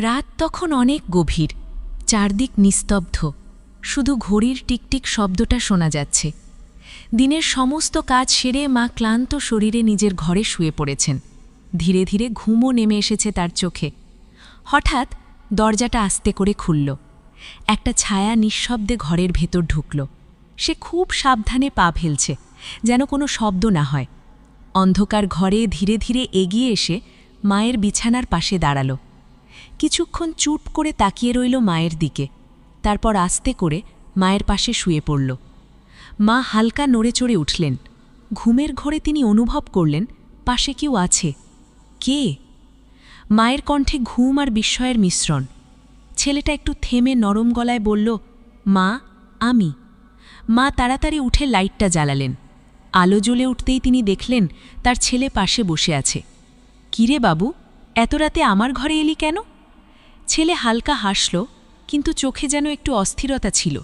রাত তখন অনেক গভীর, চারদিক নিস্তব্ধ, শুধু ঘড়ির টিকটিক শব্দটা শোনা যাচ্ছে। দিনের সমস্ত কাজ সেরে মা ক্লান্ত শরীরে নিজের ঘরে শুয়ে পড়েছেন। ধীরে ধীরে ঘুমও নেমে এসেছে তার চোখে। হঠাৎ দরজাটা আস্তে করে খুলল। একটা ছায়া নিঃশব্দে ঘরের ভেতর ঢুকল। সে খুব সাবধানে পা ফেলছে, যেন কোনো শব্দ না হয়। অন্ধকার ঘরে ধীরে ধীরে এগিয়ে এসে মায়ের বিছানার পাশে দাঁড়াল। কিছুক্ষণ চুপ করে তাকিয়ে রইল মায়ের দিকে, তারপর আস্তে করে মায়ের পাশে শুয়ে পড়ল। মা হালকা নড়ে চড়ে উঠলেন। ঘুমের ঘোরে তিনি অনুভব করলেন পাশে কেউ আছে। কে? মায়ের কণ্ঠে ঘুম আর বিস্ময়ের মিশ্রণ। ছেলেটা একটু থেমে নরম গলায় বলল, মা, আমি। মা তাড়াতাড়ি উঠে লাইটটা জ্বালালেন। আলো জ্বলে উঠতেই তিনি দেখলেন তার ছেলে পাশে বসে আছে। কিরে বাবু, এত রাতে আমার ঘরে এলি কেন? ছেলে হালকা হাসল, কিন্তু চোখে যেন একটু অস্থিরতা ছিল।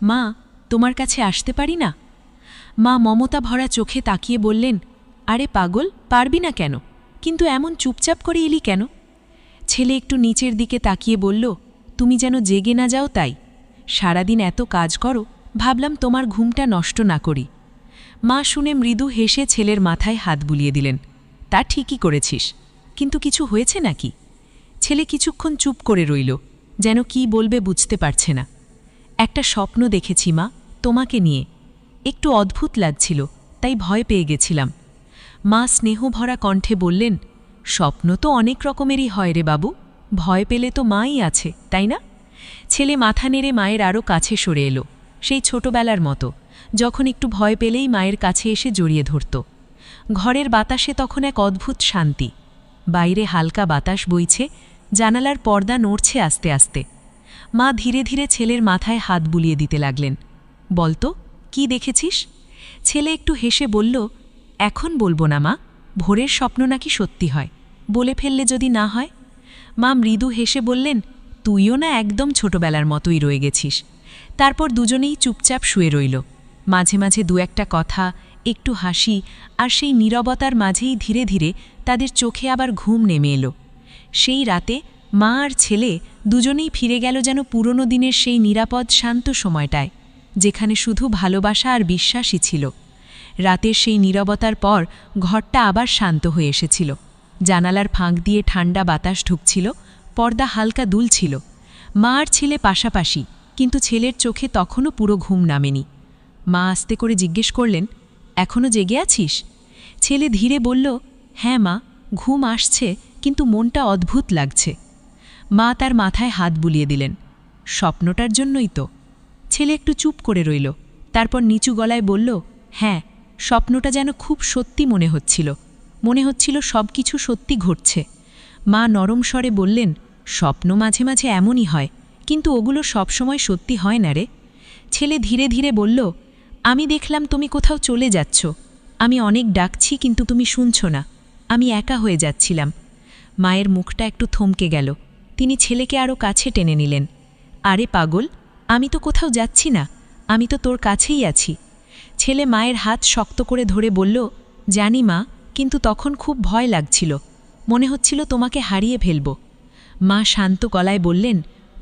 মা, তোমার কাছে আসতে পারি না? মা মমতা ভরা চোখে তাকিয়ে বললেন, আরে পাগল, পারবি না কেন? কিন্তু এমন চুপচাপ করে এলি কেন? ছেলে একটু নিচের দিকে তাকিয়ে বলল, তুমি যেন জেগে না যাও তাই। সারাদিন এত কাজ করো, ভাবলাম তোমার ঘুমটা নষ্ট না করি। মা শুনে মৃদু হেসে ছেলের মাথায় হাত বুলিয়ে দিলেন। তা ঠিকই করেছিস, কিন্তু কিছু হয়েছে নাকি? ছেলে কিছুক্ষণ চুপ করে রইল, যেন কি বলবে বুঝতে পারছে না। একটা স্বপ্ন দেখেছি মা, তোমাকে নিয়ে। একটু অদ্ভুত লাগছিল, তাই ভয় পেয়ে গেছিলাম। মা স্নেহভরা কণ্ঠে বললেন, স্বপ্ন তো অনেক রকমেরই হয় রে বাবু, ভয় পেলে তো মাই আছে, তাই না? ছেলে মাথা নেড়ে মায়ের আরও কাছে সরে এলো, সেই ছোটবেলার মতো, যখন একটু ভয় পেলেই মায়ের কাছে এসে জড়িয়ে ধরত। ঘরের বাতাসে তখন এক অদ্ভুত শান্তি। বাইরে হালকা বাতাস বইছে, জানালার পর্দা নড়ছে আস্তে আস্তে। মা ধীরে ধীরে ছেলের মাথায় হাত বুলিয়ে দিতে লাগলেন। বলতো, কি দেখেছিস? ছেলে একটু হেসে বলল, এখন বলবো না মা, ভোরের স্বপ্ন নাকি সত্যি হয়, বলে ফেললে যদি না হয়। মা মৃদু হেসে বললেন, তুইও না একদম ছোটবেলার মতোই রয়ে গেছিস। তারপর দুজনেই চুপচাপ শুয়ে রইল। মাঝে মাঝে দু একটা কথা, একটু হাসি, আর সেই নীরবতার মাঝেই ধীরে ধীরে তাদের চোখে আবার ঘুম নেমে এলো। সেই রাতে মা আর ছেলে দুজনেই ফিরে গেল যেন পুরনো দিনের সেই নিরাপদ শান্ত সময়টায়, যেখানে শুধু ভালোবাসা আর বিশ্বাসই ছিল। রাতের সেই নীরবতার পর ঘরটা আবার শান্ত হয়ে এসেছিল। জানালার ফাঁক দিয়ে ঠান্ডা বাতাস ঢুকছিল, পর্দা হালকা দুলছিল। মা আর ছেলে পাশাপাশি, কিন্তু ছেলের চোখে তখনও পুরো ঘুম নামেনি। মা আস্তে করে জিজ্ঞেস করলেন, এখনও জেগে আছিস? ছেলে ধীরে বলল, হ্যাঁ মা, ঘুম আসছে, কিন্তু মনটা অদ্ভুত লাগছে। মা তার মাথায় হাত বুলিয়ে দিলেন, স্বপ্নটার জন্যই তো। ছেলে একটু চুপ করে রইল, তারপর নিচু গলায় বলল, হ্যাঁ, স্বপ্নটা যেন খুব সত্যি মনে হচ্ছিল সব কিছু সত্যি ঘটছে। মা নরম স্বরে বললেন, স্বপ্ন মাঝে মাঝে এমনই হয়, কিন্তু ওগুলো সবসময় সত্যি হয় না রে। ছেলে ধীরে ধীরে বলল, আমি দেখলাম তুমি কোথাও চলে যাচ্ছ। আমি অনেক ডাকছি, কিন্তু তুমি শুনছ না। আমি একা হয়ে যাচ্ছিলাম। মায়ের মুখটা একটু থমকে গেল। তিনি ছেলেকে আরও কাছে টেনে নিলেন। আরে পাগল, আমি তো কোথাও যাচ্ছি না, আমি তো তোর কাছেই আছি। ছেলে মায়ের হাত শক্ত করে ধরে বলল, জানি মা, কিন্তু তখন খুব ভয় লাগছিল, মনে হচ্ছিল তোমাকে হারিয়ে ফেলব। মা শান্ত গলায় বললেন,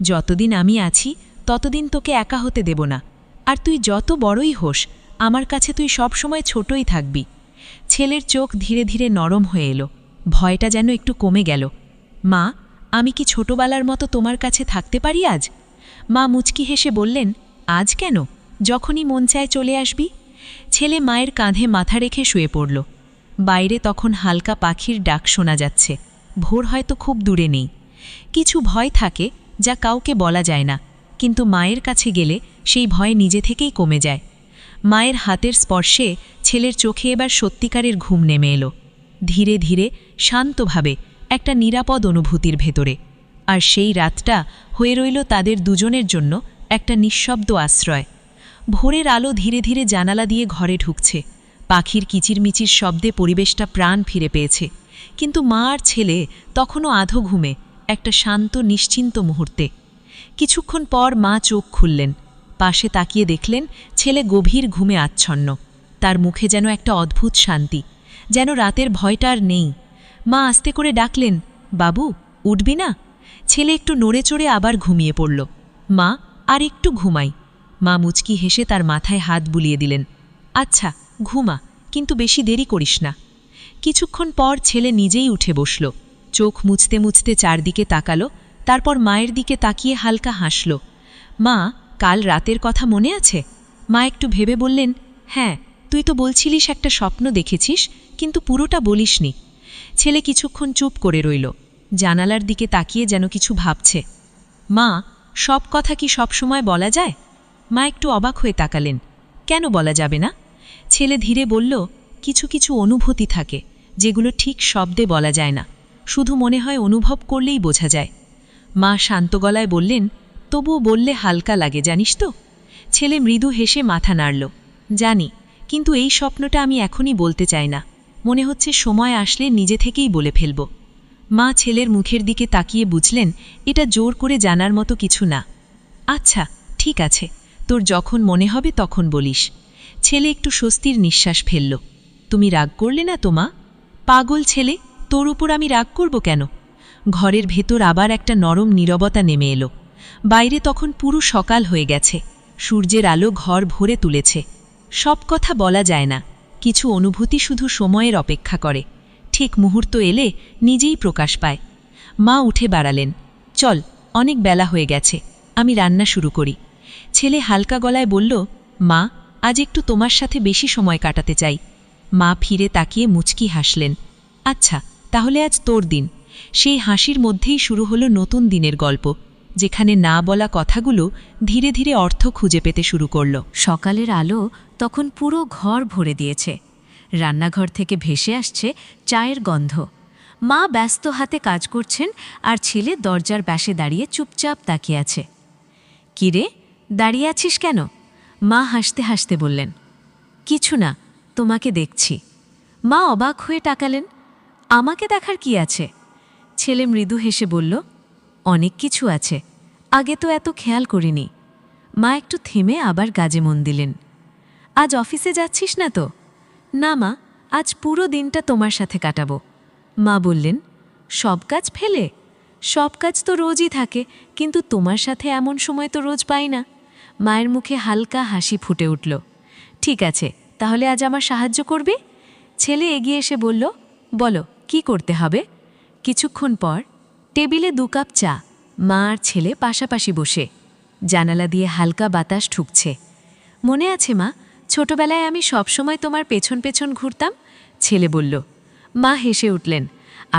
যতদিন আমি আছি ততদিন তোকে একা হতে দেব না, আর তুই যত বড়ই হোস, আমার কাছে তুই সবসময় ছোটই থাকবি। ছেলের চোখ ধীরে ধীরে নরম হয়ে এলো, ভয়টা যেন একটু কমে গেল। মা, আমি কি ছোটবেলার মতো তোমার কাছে থাকতে পারি আজ? মা মুচকি হেসে বললেন, আজ কেন, যখনই মন চায় চলে আসবি। ছেলে মায়ের কাঁধে মাথা রেখে শুয়ে পড়ল। বাইরে তখন হালকা পাখির ডাক শোনা যাচ্ছে। ভোর হয়তো খুব দূরে নেই। কিছু ভয় থাকে যা কাউকে বলা যায় না, কিন্তু মায়ের কাছে গেলে সেই ভয় নিজে থেকেই কমে যায়। মায়ের হাতের স্পর্শে ছেলের চোখে এবার সত্যিকারের ঘুম নেমে এলো, ধীরে ধীরে, শান্তভাবে, একটা নিরাপদ অনুভূতির ভেতরে। আর সেই রাতটা হয়ে রইল তাদের দুজনের জন্য একটা নিঃশব্দ আশ্রয়। ভোরের আলো ধীরে ধীরে জানালা দিয়ে ঘরে ঢুকছে। পাখির কিচিরমিচির শব্দে পরিবেশটা প্রাণ ফিরে পেয়েছে। কিন্তু মা আর ছেলে তখনও আধো ঘুমে, একটা শান্ত নিশ্চিন্ত মুহূর্তে। কিছুক্ষণ পর মা চোখ খুললেন। পাশে তাকিয়ে দেখলেন ছেলে গভীর ঘুমে আচ্ছন্ন। তার মুখে যেন একটা অদ্ভুত শান্তি, যেন রাতের ভয়টা আর নেই। মা আস্তে করে ডাকলেন, বাবু, উঠবি না? ছেলে একটু নড়ে চড়ে আবার ঘুমিয়ে পড়ল। মা, আর একটু ঘুমাই। মা মুচকি হেসে তার মাথায় হাত বুলিয়ে দিলেন। আচ্ছা, ঘুমা, কিন্তু বেশি দেরি করিস না। কিছুক্ষণ পর ছেলে নিজেই উঠে বসল। চোখ মুছতে মুছতে চারদিকে তাকালো, তারপর মায়ের দিকে তাকিয়ে হালকা হাসল। মা, কাল রাতের কথা মনে আছে? মা একটু ভেবে বললেন, হ্যাঁ, তুই তো বলছিলিস একটা স্বপ্ন দেখেছিস, কিন্তু পুরোটা বলিসনি। ছেলে কিছুক্ষণ চুপ করে রইল, জানালার দিকে তাকিয়ে যেন কিছু ভাবছে। মা, সব কথা কি সব সময় বলা যায়? মা একটু অবাক হয়ে তাকালেন। কেন বলা যাবে না? ছেলে ধীরে বলল, কিছু কিছু অনুভূতি থাকে যেগুলো ঠিক শব্দে বলা যায় না, শুধু মনে হয় অনুভব করলেই বোঝা যায়। মা শান্ত গলায় বললেন, তবুও বললে হালকা লাগে, জানিস তো? ছেলে মৃদু হেসে মাথা নাড়ল। জানি, কিন্তু এই স্বপ্নটা আমি এখনই বলতে চাই না। মনে হচ্ছে সময় আসলে নিজে থেকেই বলে ফেলব। মা ছেলের মুখের দিকে তাকিয়ে বুঝলেন এটা জোর করে জানার মতো কিছু না। আচ্ছা, ঠিক আছে, তোর যখন মনে হবে তখন বলিস। ছেলে একটু স্বস্তির নিঃশ্বাস ফেলল। তুমি রাগ করলে না তো মা? পাগল ছেলে, তোর উপর আমি রাগ করব কেন? ঘরের ভেতর আবার একটা নরম নীরবতা নেমে এলো। বাইরে তখন পুরো সকাল হয়ে গেছে, সূর্যের আলো ঘর ভরে তুলেছে। সব কথা বলা যায় না, কিছু অনুভূতি শুধু সময়ের অপেক্ষা করে, ঠিক মুহূর্ত এলে নিজেই প্রকাশ পায়। মা উঠে বাড়ালেন, চল, অনেক বেলা হয়ে গেছে, আমি রান্না শুরু করি। ছেলে হালকা গলায় বলল, মা, আজ একটু তোমার সাথে বেশি সময় কাটাতে চাই। মা ফিরে তাকিয়ে মুচকি হাসলেন। আচ্ছা, তাহলে আজ তোর দিন। সেই হাসির মধ্যেই শুরু হলো নতুন দিনের গল্প, যেখানে না বলা কথাগুলো ধীরে ধীরে অর্থ খুঁজে পেতে শুরু করল। সকালের আলো তখন পুরো ঘর ভরে দিয়েছে। রান্নাঘর থেকে ভেসে আসছে চায়ের গন্ধ। মা ব্যস্ত হাতে কাজ করছেন, আর ছেলে দরজার পাশে দাঁড়িয়ে চুপচাপ তাকিয়ে আছে। কিরে, দাঁড়িয়ে আছিস কেন? মা হাসতে হাসতে বললেন, কিছু না, তোমাকে দেখছি। মা অবাক হয়ে তাকালেন। আমাকে দেখার কি আছে? ছেলে মৃদু হেসে বলল, অনেক কিছু আছে, আগে তো এত খেয়াল করিনি। মা একটু থেমে আবার কাজে মন দিলেন। আজ অফিসে যাচ্ছিস না তো? না মা, আজ পুরো দিনটা তোমার সাথে কাটাবো। মা বললেন, সব কাজ ফেলে? সব কাজ তো রোজই থাকে, কিন্তু তোমার সাথে এমন সময় তো রোজ পাই না। মায়ের মুখে হালকা হাসি ফুটে উঠল। ঠিক আছে, তাহলে আজ আমার সাহায্য করবে? ছেলে এগিয়ে এসে বলল, বলো, কি করতে হবে? কিছুক্ষণ পর টেবিলে 2 কাপ চা, মা আর ছেলে পাশাপাশি বসে। জানালা দিয়ে হালকা বাতাস ঢুকছে। মনে আছে মা, ছোটবেলায় আমি সবসময় তোমার পেছন পেছন ঘুরতাম? ছেলে বলল। মা হেসে উঠলেন,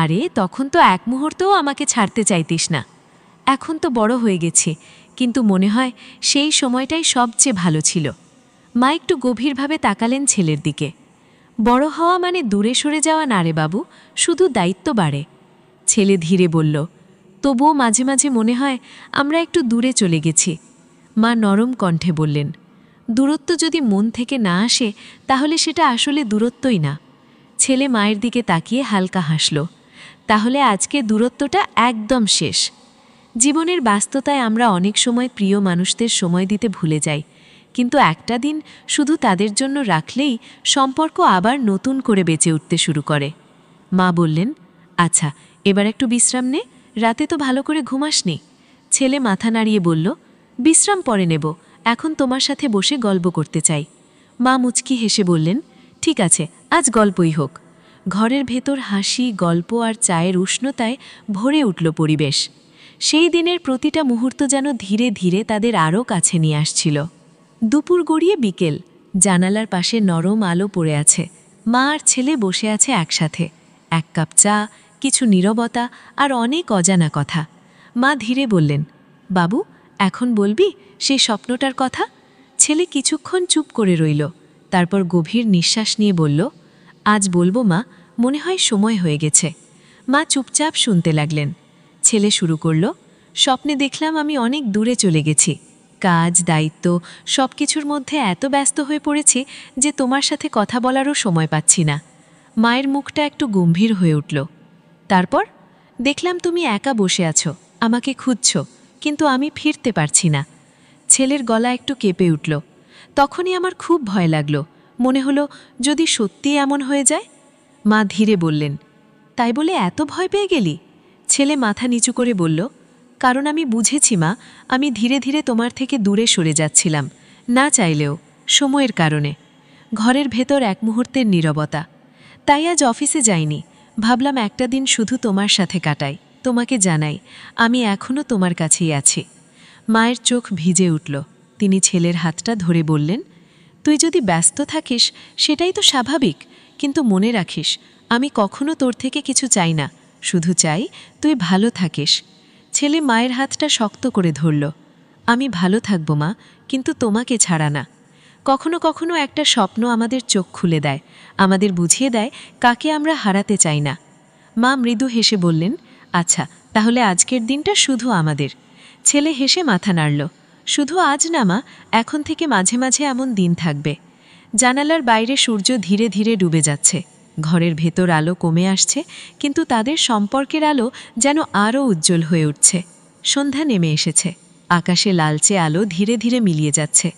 আরে তখন তো এক মুহূর্তও আমাকে ছাড়তে চাইতিস না। এখন তো বড় হয়ে গেছি, কিন্তু মনে হয় সেই সময়টাই সবচেয়ে ভালো ছিল। মা একটু গভীরভাবে তাকালেন ছেলের দিকে। বড় হওয়া মানে দূরে সরে যাওয়া না রে বাবু, শুধু দায়িত্ব বাড়ে। ছেলে ধীরে বলল, তবুও মাঝে মাঝে মনে হয় আমরা একটু দূরে চলে গেছি। মা নরম কণ্ঠে বললেন, দূরত্ব যদি মন থেকে না আসে তাহলে সেটা আসলে দূরত্বই না। ছেলে মায়ের দিকে তাকিয়ে হালকা হাসল। তাহলে আজকে দূরত্বটা একদম শেষ। জীবনের ব্যস্ততায় আমরা অনেক সময় প্রিয় মানুষদের সময় দিতে ভুলে যাই, কিন্তু একটা দিন শুধু তাদের জন্য রাখলেই সম্পর্ক আবার নতুন করে বেঁচে উঠতে শুরু করে। মা বললেন, আচ্ছা, এবার একটু বিশ্রাম নে, রাতে তো ভালো করে ঘুমাসনি। ছেলে মাথা নাড়িয়ে বলল, বিশ্রাম পরে নেব, এখন তোমার সাথে বসে গল্প করতে চাই। মা মুচকি হেসে বললেন, ঠিক আছে, আজ গল্পই হোক। ঘরের ভেতর হাসি, গল্প আর চায়ের উষ্ণতায় ভরে উঠল পরিবেশ। সেই দিনের প্রতিটা মুহূর্ত যেন ধীরে ধীরে তাদের আরও কাছে নিয়ে আসছিল। দুপুর গড়িয়ে বিকেল, জানালার পাশে নরম আলো পড়ে আছে। মা আর ছেলে বসে আছে একসাথে। 1 কাপ চা, কিছু নীরবতা আর অনেক অজানা কথা। মা ধীরে বললেন, বাবু, এখন বলবি সেই স্বপ্নটার কথা? ছেলে কিছুক্ষণ চুপ করে রইল, তারপর গভীর নিঃশ্বাস নিয়ে বলল, আজ বলবো মা, মনে হয় সময় হয়ে গেছে। মা চুপচাপ শুনতে লাগলেন। ছেলে শুরু করল, স্বপ্নে দেখলাম আমি অনেক দূরে চলে গেছি। কাজ, দায়িত্ব সব কিছুর মধ্যে এত ব্যস্ত হয়ে পড়েছি যে তোমার সাথে কথা বলারও সময় পাচ্ছি না। মায়ের মুখটা একটু গম্ভীর হয়ে উঠল। তারপর দেখলাম তুমি একা বসে আছো, আমাকে খুঁজছ, কিন্তু আমি ফিরতে পারছি না। ছেলের গলা একটু কেঁপে উঠল। তখনই আমার খুব ভয় লাগলো, মনে হলো যদি সত্যি এমন হয়ে যায়। মা ধীরে বললেন, তাই বলে এত ভয় পেয়ে গেলি? ছেলে মাথা নিচু করে বলল, কারণ আমি বুঝেছি মা, আমি ধীরে ধীরে তোমার থেকে দূরে সরে যাচ্ছিলাম, না চাইলেও, সময়ের কারণে। ঘরের ভেতর এক মুহূর্তের নীরবতা। তাই আজ অফিসে যাইনি, ভাবলাম একটা দিন শুধু তোমার সাথে কাটাই, তোমাকে জানাই আমি এখনও তোমার কাছেই আছি। মায়ের চোখ ভিজে উঠল। তিনি ছেলের হাতটা ধরে বললেন, তুই যদি ব্যস্ত থাকিস সেটাই তো স্বাভাবিক, কিন্তু মনে রাখিস আমি কখনো তোর থেকে কিছু চাই না, শুধু চাই তুই ভালো থাকিস। ছেলে মায়ের হাতটা শক্ত করে ধরল। আমি ভালো থাকব মা, কিন্তু তোমাকে ছাড়া না। কখনো কখনো একটা স্বপ্ন আমাদের চোখ খুলে দেয়, আমাদের বুঝিয়ে দেয় কাকে আমরা হারাতে চাই না। মা মৃদু হেসে বললেন, আচ্ছা তাহলে আজকের দিনটা শুধু আমাদের। ছেলে হেসে মাথা নাড়ল। শুধু আজ না মা, এখন থেকে মাঝে মাঝে এমন দিন থাকবে। জানালার বাইরে সূর্য ধীরে ধীরে ডুবে যাচ্ছে, ঘরের ভেতর আলো কমে আসছে, কিন্তু তাদের সম্পর্কের আলো যেন আরও উজ্জ্বল হয়ে উঠছে। সন্ধ্যা নেমে এসেছে, আকাশে লালচে আলো ধীরে ধীরে মিলিয়ে যাচ্ছে।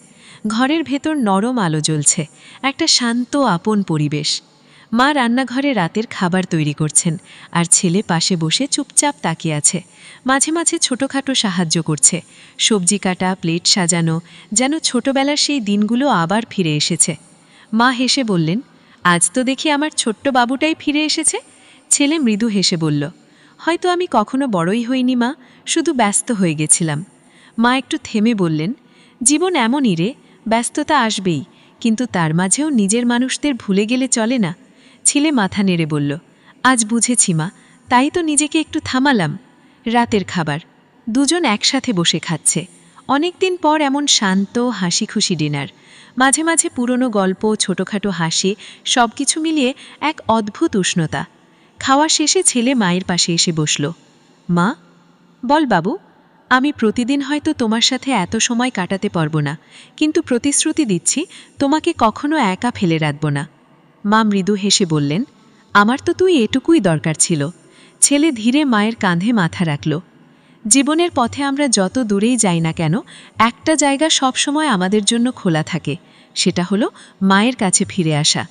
ঘরের ভেতর নরম আলো জ্বলছে, একটা শান্ত আপন পরিবেশ। মা রান্নাঘরে রাতের খাবার তৈরি করছেন, আর ছেলে পাশে বসে চুপচাপ তাকিয়ে আছে। মাঝে মাঝে ছোটোখাটো সাহায্য করছে, সবজি কাটা, প্লেট সাজানো, যেন ছোটবেলার সেই দিনগুলো আবার ফিরে এসেছে। মা হেসে বললেন, আজ তো দেখি আমার ছোট্ট বাবুটাই ফিরে এসেছে। ছেলে মৃদু হেসে বলল, হয়তো আমি কখনো বড়ই হইনি মা, শুধু ব্যস্ত হয়ে গেছিলাম। মা একটু থেমে বললেন, জীবন এমনই রে, ব্যস্ততা আসবেই, কিন্তু তার মাঝেও নিজের মানুষদের ভুলে গেলে চলে না। ছেলে মাথা নেড়ে বলল, আজ বুঝেছি মা, তাই তো নিজেকে একটু থামালাম। রাতের খাবার, দুজন একসাথে বসে খাচ্ছে। অনেকদিন পর এমন শান্ত হাসি খুশি ডিনার। মাঝে মাঝে পুরনো গল্প, ছোটোখাটো হাসি, সব কিছু মিলিয়ে এক অদ্ভুত উষ্ণতা। খাওয়া শেষে ছেলে মায়ের পাশে এসে বসল। মা, বল বাবু, আমি প্রতিদিন হয়তো তোমার সাথে এত সময় কাটাতে পারবো না, কিন্তু প্রতিশ্রুতি দিচ্ছি তোমাকে কখনো একা ফেলে রাখব না। মা মৃদু হেসে বললেন, আমার তো তুই এটুকুই দরকার ছিল। ছেলে ধীরে মায়ের কাঁধে মাথা রাখল। জীবনের পথে আমরা যত দূরেই যাই না কেন, একটা জায়গা সবসময় আমাদের জন্য খোলা থাকে, সেটা হলো মায়ের কাছে ফিরে আসা।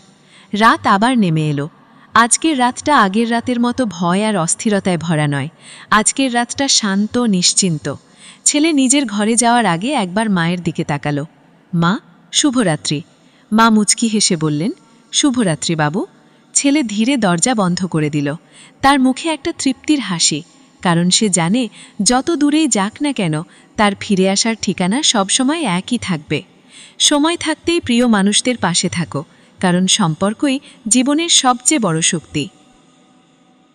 রাত আবার নেমে এলো। আজকের রাতটা আগের রাতের মতো ভয় আর অস্থিরতায় ভরা নয়। আজকের রাতটা শান্ত, নিশ্চিন্ত। ছেলে নিজের ঘরে যাওয়ার আগে একবার মায়ের দিকে তাকালো। মা, শুভরাত্রি। মা মুচকি হেসে বললেন, শুভরাত্রি বাবু। ছেলে ধীরে দরজা বন্ধ করে দিল। তার মুখে একটা তৃপ্তির হাসি, কারণ সে জানে যত দূরেই যাক না কেন, তার ফিরে আসার ঠিকানা সবসময় একই থাকবে। সময় থাকতেই প্রিয় মানুষদের পাশে থাকো, কারণ সম্পর্কই জীবনের সবচেয়ে বড় শক্তি।